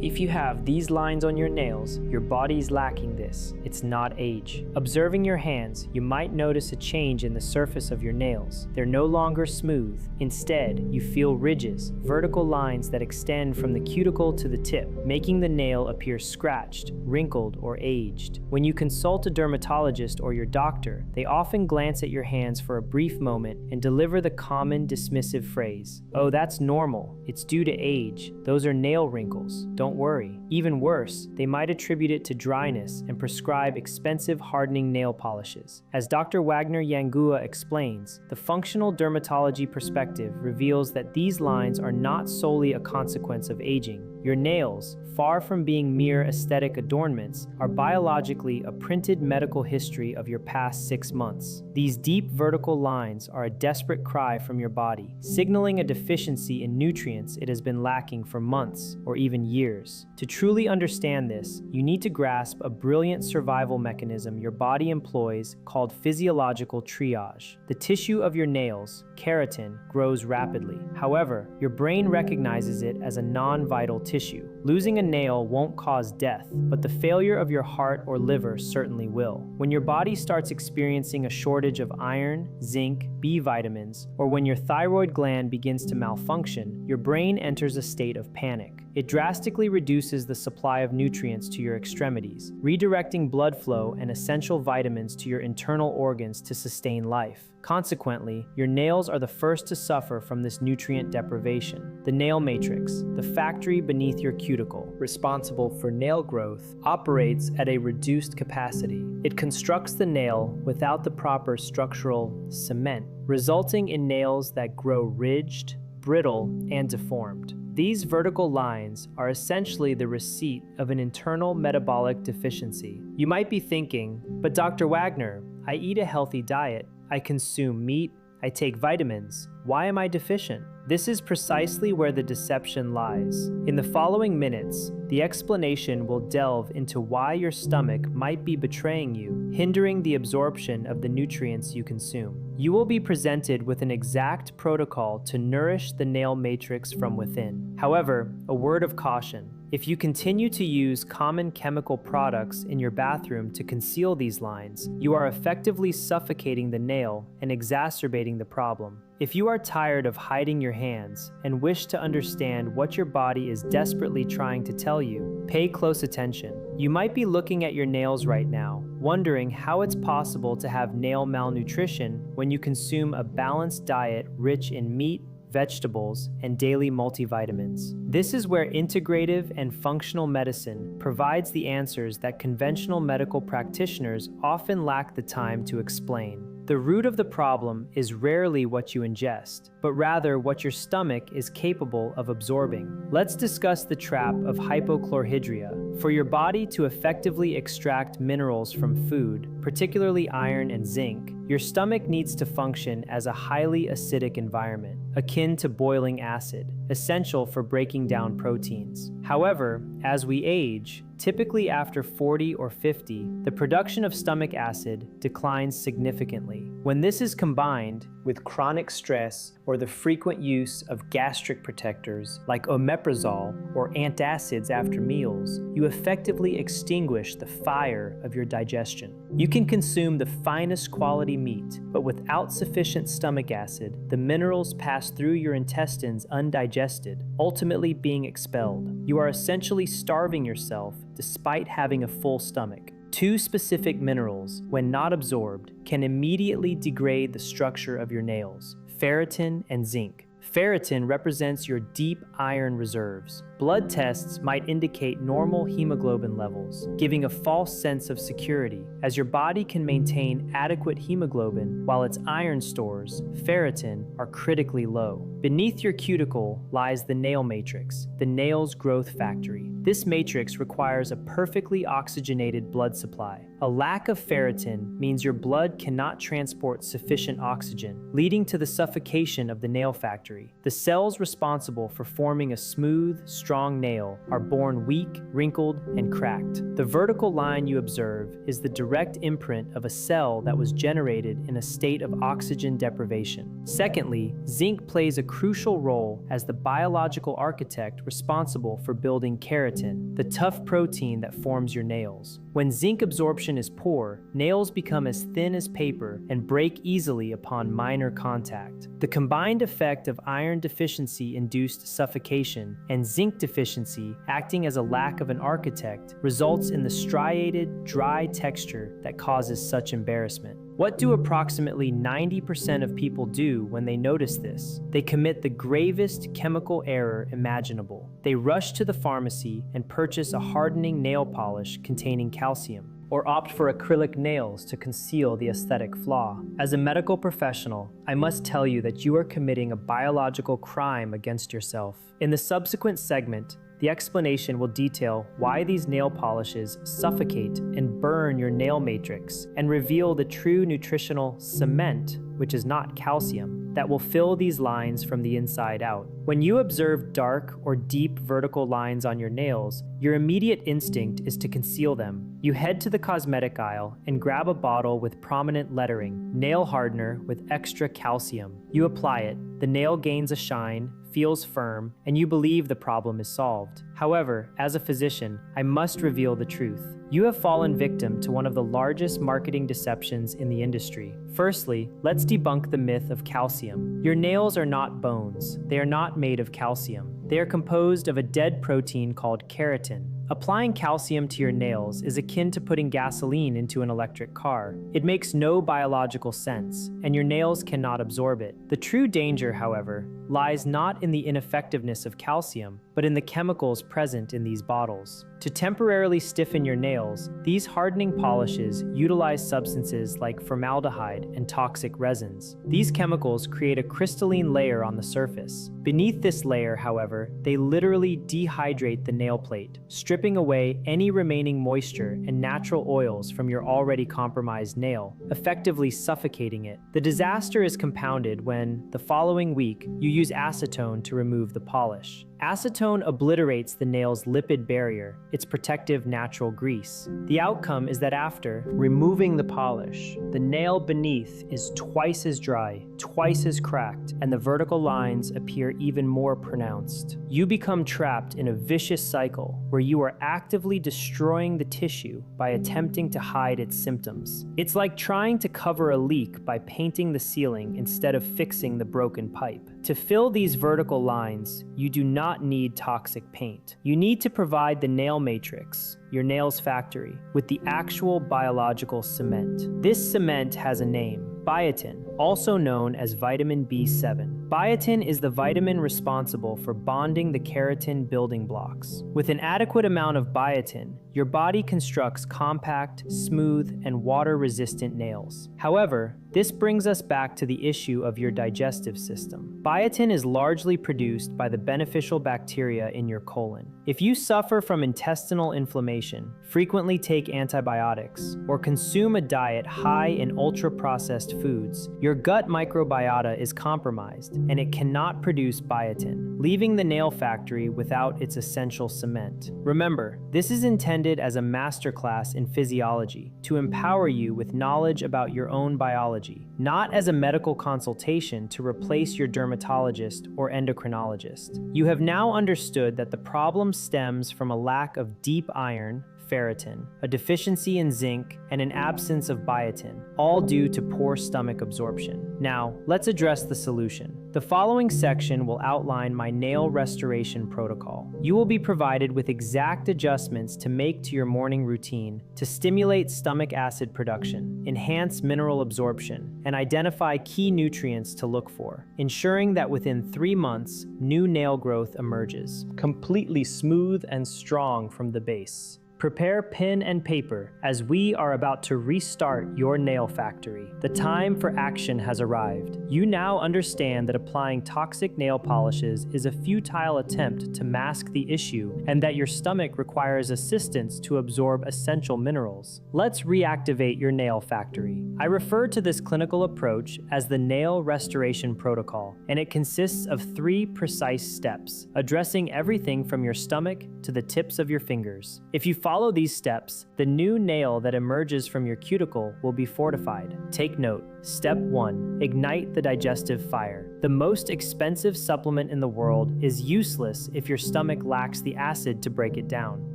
If you have these lines on your nails, your body's lacking this. It's not age. Observing your hands, you might notice a change in the surface of your nails. They're no longer smooth. Instead, you feel ridges, vertical lines that extend from the cuticle to the tip, making the nail appear scratched, wrinkled, or aged. When you consult a dermatologist or your doctor, they often glance at your hands for a brief moment and deliver the common dismissive phrase, "Oh, that's normal. It's due to age. Those are nail wrinkles. Don't worry." Even worse, they might attribute it to dryness and prescribe expensive hardening nail polishes. As Dr. Wagner Yangua explains, the functional dermatology perspective reveals that these lines are not solely a consequence of aging. Your nails, far from being mere aesthetic adornments, are biologically a printed medical history of your past 6 months. These deep vertical lines are a desperate cry from your body, signaling a deficiency in nutrients it has been lacking for months or even years. To truly understand this, you need to grasp a brilliant survival mechanism your body employs called physiological triage. The tissue of your nails, keratin, grows rapidly. However, your brain recognizes it as a non-vital tissue. Losing a nail won't cause death, but the failure of your heart or liver certainly will. When your body starts experiencing a shortage of iron, zinc, B vitamins, or when your thyroid gland begins to malfunction, your brain enters a state of panic. It drastically reduces the supply of nutrients to your extremities, redirecting blood flow and essential vitamins to your internal organs to sustain life. Consequently, your nails are the first to suffer from this nutrient deprivation. The nail matrix, the factory beneath your cuticle, responsible for nail growth, operates at a reduced capacity. It constructs the nail without the proper structural cement, resulting in nails that grow ridged, brittle, and deformed. These vertical lines are essentially the receipt of an internal metabolic deficiency. You might be thinking, but Dr. Wagner, I eat a healthy diet, I consume meat, I take vitamins. Why am I deficient? This is precisely where the deception lies. In the following minutes, the explanation will delve into why your stomach might be betraying you, hindering the absorption of the nutrients you consume. You will be presented with an exact protocol to nourish the nail matrix from within. However, a word of caution. If you continue to use common chemical products in your bathroom to conceal these lines, you are effectively suffocating the nail and exacerbating the problem. If you are tired of hiding your hands and wish to understand what your body is desperately trying to tell you, pay close attention. You might be looking at your nails right now, wondering how it's possible to have nail malnutrition when you consume a balanced diet rich in meat, vegetables, and daily multivitamins. This is where integrative and functional medicine provides the answers that conventional medical practitioners often lack the time to explain. The root of the problem is rarely what you ingest, but rather what your stomach is capable of absorbing. Let's discuss the trap of hypochlorhydria. For your body to effectively extract minerals from food, particularly iron and zinc, your stomach needs to function as a highly acidic environment, akin to boiling acid, essential for breaking down proteins. However, as we age, typically after 40 or 50, the production of stomach acid declines significantly. When this is combined with chronic stress or the frequent use of gastric protectors like omeprazole or antacids after meals, you effectively extinguish the fire of your digestion. You can consume the finest quality meat, but without sufficient stomach acid, the minerals pass through your intestines undigested, ultimately being expelled. You are essentially starving yourself despite having a full stomach. Two specific minerals, when not absorbed, can immediately degrade the structure of your nails: ferritin and zinc. Ferritin represents your deep iron reserves. Blood tests might indicate normal hemoglobin levels, giving a false sense of security, as your body can maintain adequate hemoglobin while its iron stores, ferritin, are critically low. Beneath your cuticle lies the nail matrix, the nail's growth factory. This matrix requires a perfectly oxygenated blood supply. A lack of ferritin means your blood cannot transport sufficient oxygen, leading to the suffocation of the nail factory. The cells responsible for forming a smooth, strong nail are born weak, wrinkled, and cracked. The vertical line you observe is the direct imprint of a cell that was generated in a state of oxygen deprivation. Secondly, zinc plays a crucial role as the biological architect responsible for building keratin, the tough protein that forms your nails. When zinc absorption is poor, nails become as thin as paper and break easily upon minor contact. The combined effect of iron deficiency-induced suffocation and zinc deficiency acting as a lack of an architect results in the striated, dry texture that causes such embarrassment. What do approximately 90% of people do when they notice this? They commit the gravest chemical error imaginable. They rush to the pharmacy and purchase a hardening nail polish containing calcium, or opt for acrylic nails to conceal the aesthetic flaw. As a medical professional, I must tell you that you are committing a biological crime against yourself. In the subsequent segment, the explanation will detail why these nail polishes suffocate and burn your nail matrix and reveal the true nutritional cement, which is not calcium, that will fill these lines from the inside out. When you observe dark or deep vertical lines on your nails, your immediate instinct is to conceal them. You head to the cosmetic aisle and grab a bottle with prominent lettering, nail hardener with extra calcium. You apply it, the nail gains a shine, feels firm, and you believe the problem is solved. However, as a physician, I must reveal the truth. You have fallen victim to one of the largest marketing deceptions in the industry. Firstly, let's debunk the myth of calcium. Your nails are not bones. They are not made of calcium. They are composed of a dead protein called keratin. Applying calcium to your nails is akin to putting gasoline into an electric car. It makes no biological sense, and your nails cannot absorb it. The true danger, however, lies not in the ineffectiveness of calcium, but in the chemicals present in these bottles. To temporarily stiffen your nails, these hardening polishes utilize substances like formaldehyde and toxic resins. These chemicals create a crystalline layer on the surface. Beneath this layer, however, they literally dehydrate the nail plate, stripping away any remaining moisture and natural oils from your already compromised nail, effectively suffocating it. The disaster is compounded when, the following week, you use acetone to remove the polish. Acetone obliterates the nail's lipid barrier, its protective natural grease. The outcome is that after removing the polish, the nail beneath is twice as dry, twice as cracked, and the vertical lines appear even more pronounced. You become trapped in a vicious cycle where you are actively destroying the tissue by attempting to hide its symptoms. It's like trying to cover a leak by painting the ceiling instead of fixing the broken pipe. To fill these vertical lines, you do not need toxic paint. You need to provide the nail matrix, your nail's factory, with the actual biological cement. This cement has a name, biotin, also known as vitamin B7. Biotin is the vitamin responsible for bonding the keratin building blocks. With an adequate amount of biotin, your body constructs compact, smooth, and water-resistant nails. However, this brings us back to the issue of your digestive system. Biotin is largely produced by the beneficial bacteria in your colon. If you suffer from intestinal inflammation, frequently take antibiotics, or consume a diet high in ultra-processed foods, your gut microbiota is compromised, and it cannot produce biotin, leaving the nail factory without its essential cement. Remember, this is intended as a masterclass in physiology to empower you with knowledge about your own biology, not as a medical consultation to replace your dermatologist or endocrinologist. You have now understood that the problem stems from a lack of deep iron, ferritin, a deficiency in zinc, and an absence of biotin, all due to poor stomach absorption. Now, let's address the solution. The following section will outline my nail restoration protocol. You will be provided with exact adjustments to make to your morning routine to stimulate stomach acid production, enhance mineral absorption, and identify key nutrients to look for, ensuring that within 3 months, new nail growth emerges, completely smooth and strong from the base. Prepare pen and paper as we are about to restart your nail factory. The time for action has arrived. You now understand that applying toxic nail polishes is a futile attempt to mask the issue and that your stomach requires assistance to absorb essential minerals. Let's reactivate your nail factory. I refer to this clinical approach as the nail restoration protocol, and it consists of 3 precise steps, addressing everything from your stomach to the tips of your fingers. If you follow these steps, the new nail that emerges from your cuticle will be fortified. Take note. Step 1. Ignite the digestive fire. The most expensive supplement in the world is useless if your stomach lacks the acid to break it down.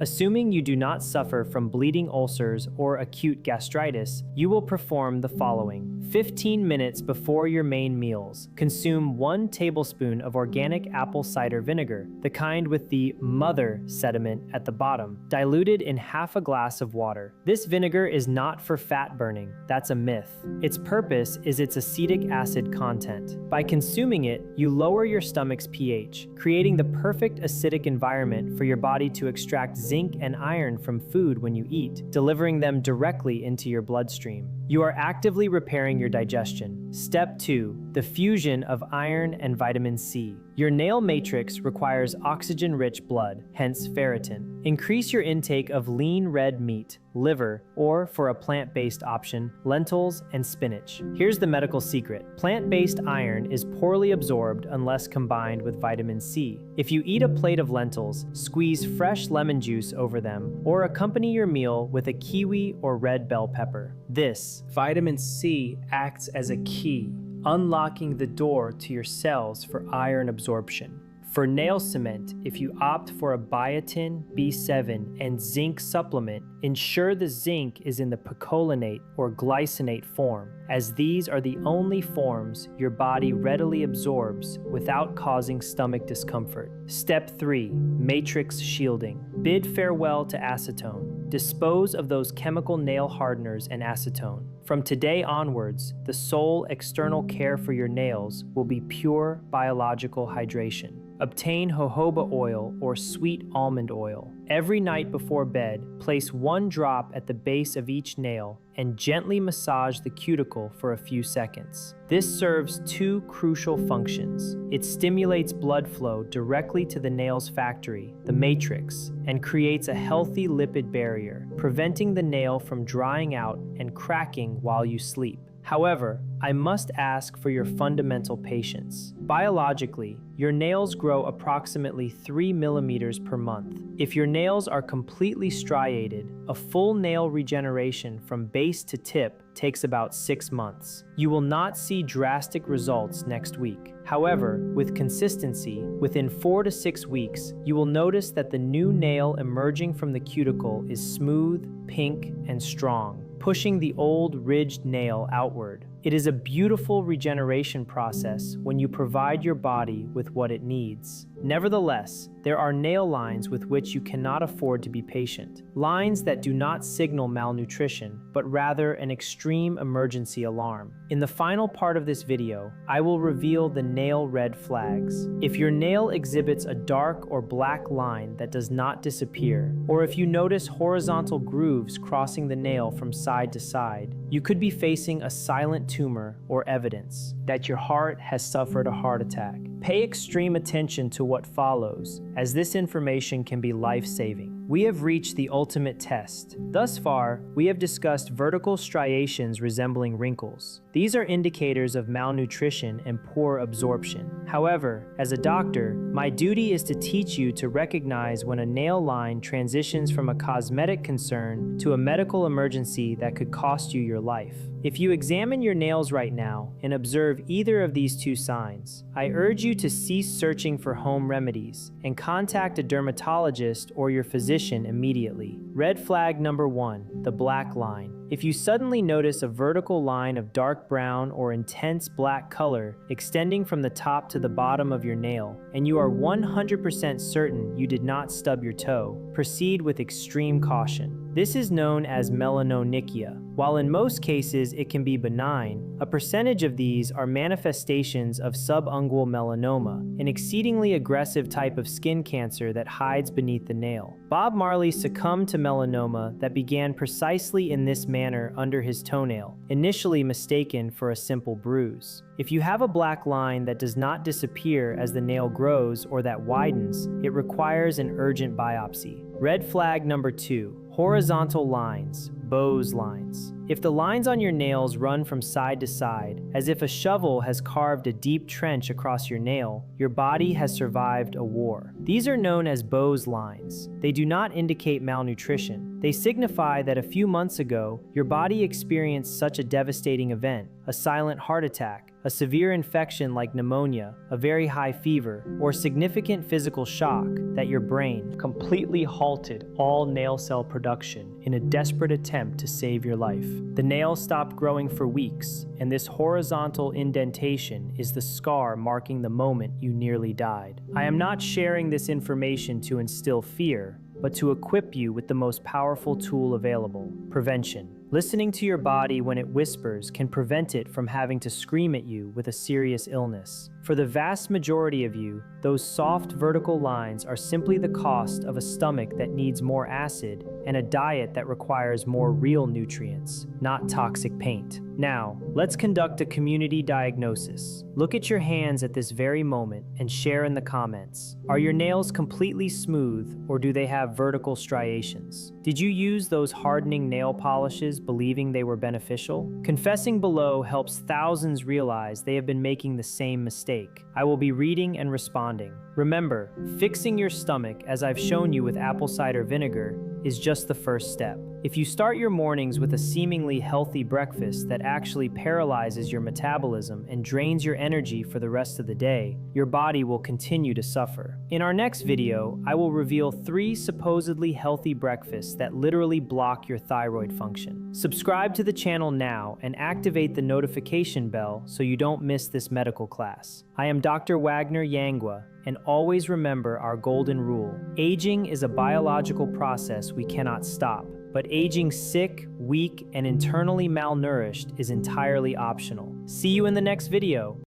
Assuming you do not suffer from bleeding ulcers or acute gastritis, you will perform the following. 15 minutes before your main meals, consume 1 tablespoon of organic apple cider vinegar, the kind with the mother sediment at the bottom, diluted in half a glass of water. This vinegar is not for fat burning. That's a myth. Its purpose is its acetic acid content. By consuming it, you lower your stomach's pH, creating the perfect acidic environment for your body to extract zinc and iron from food when you eat, delivering them directly into your bloodstream. You are actively repairing your digestion. Step 2. The fusion of iron and vitamin C. Your nail matrix requires oxygen-rich blood, hence ferritin. Increase your intake of lean red meat, liver, or, for a plant-based option, lentils and spinach. Here's the medical secret. Plant-based iron is poorly absorbed unless combined with vitamin C. If you eat a plate of lentils, squeeze fresh lemon juice over them, or accompany your meal with a kiwi or red bell pepper. This vitamin C acts as a key, unlocking the door to your cells for iron absorption. For nail cement, if you opt for a biotin, B7, and zinc supplement, ensure the zinc is in the picolinate or glycinate form, as these are the only forms your body readily absorbs without causing stomach discomfort. Step 3. Matrix shielding. Bid farewell to acetone. Dispose of those chemical nail hardeners and acetone. From today onwards, the sole external care for your nails will be pure biological hydration. Obtain jojoba oil or sweet almond oil. Every night before bed, place 1 drop at the base of each nail and gently massage the cuticle for a few seconds. This serves 2 crucial functions. It stimulates blood flow directly to the nail's factory, the matrix, and creates a healthy lipid barrier, preventing the nail from drying out and cracking while you sleep. However, I must ask for your fundamental patience. Biologically, your nails grow approximately 3 millimeters per month. If your nails are completely striated, a full nail regeneration from base to tip takes about 6 months. You will not see drastic results next week. However, with consistency, within 4 to 6 weeks, you will notice that the new nail emerging from the cuticle is smooth, pink, and strong, pushing the old ridged nail outward. It is a beautiful regeneration process when you provide your body with what it needs. Nevertheless, there are nail lines with which you cannot afford to be patient. Lines that do not signal malnutrition, but rather an extreme emergency alarm. In the final part of this video, I will reveal the nail red flags. If your nail exhibits a dark or black line that does not disappear, or if you notice horizontal grooves crossing the nail from side to side, you could be facing a silent tumor or evidence that your heart has suffered a heart attack. Pay extreme attention to what follows, as this information can be life-saving. We have reached the ultimate test. Thus far, we have discussed vertical striations resembling wrinkles. These are indicators of malnutrition and poor absorption. However, as a doctor, my duty is to teach you to recognize when a nail line transitions from a cosmetic concern to a medical emergency that could cost you your life. If you examine your nails right now and observe either of these 2 signs, I urge you to cease searching for home remedies and contact a dermatologist or your physician immediately. Red flag number 1, the black line. If you suddenly notice a vertical line of dark brown or intense black color extending from the top to the bottom of your nail, and you are 100% certain you did not stub your toe, proceed with extreme caution. This is known as melanonychia. While in most cases it can be benign, a percentage of these are manifestations of subungual melanoma, an exceedingly aggressive type of skin cancer that hides beneath the nail. Bob Marley succumbed to melanoma that began precisely in this manner under his toenail, initially mistaken for a simple bruise. If you have a black line that does not disappear as the nail grows or that widens, it requires an urgent biopsy. Red flag number 2. Horizontal lines, Bowes lines. If the lines on your nails run from side to side, as if a shovel has carved a deep trench across your nail, your body has survived a war. These are known as Bowes lines. They do not indicate malnutrition. They signify that a few months ago, your body experienced such a devastating event, a silent heart attack, a severe infection like pneumonia, a very high fever, or significant physical shock, that your brain completely halted all nail cell production in a desperate attempt to save your life. The nail stopped growing for weeks, and this horizontal indentation is the scar marking the moment you nearly died. I am not sharing this information to instill fear, but to equip you with the most powerful tool available: prevention. Listening to your body when it whispers can prevent it from having to scream at you with a serious illness. For the vast majority of you, those soft vertical lines are simply the cost of a stomach that needs more acid and a diet that requires more real nutrients, not toxic paint. Now, let's conduct a community diagnosis. Look at your hands at this very moment and share in the comments. Are your nails completely smooth, or do they have vertical striations? Did you use those hardening nail polishes believing they were beneficial? Confessing below helps thousands realize they have been making the same mistake. I will be reading and responding. Remember, fixing your stomach, as I've shown you with apple cider vinegar, is just the first step. If you start your mornings with a seemingly healthy breakfast that actually paralyzes your metabolism and drains your energy for the rest of the day, your body will continue to suffer. In our next video, I will reveal 3 supposedly healthy breakfasts that literally block your thyroid function. Subscribe to the channel now and activate the notification bell so you don't miss this medical class. I am Dr. Wagner Yangwa, and always remember our golden rule. Aging is a biological process we cannot stop, but aging sick, weak, and internally malnourished is entirely optional. See you in the next video.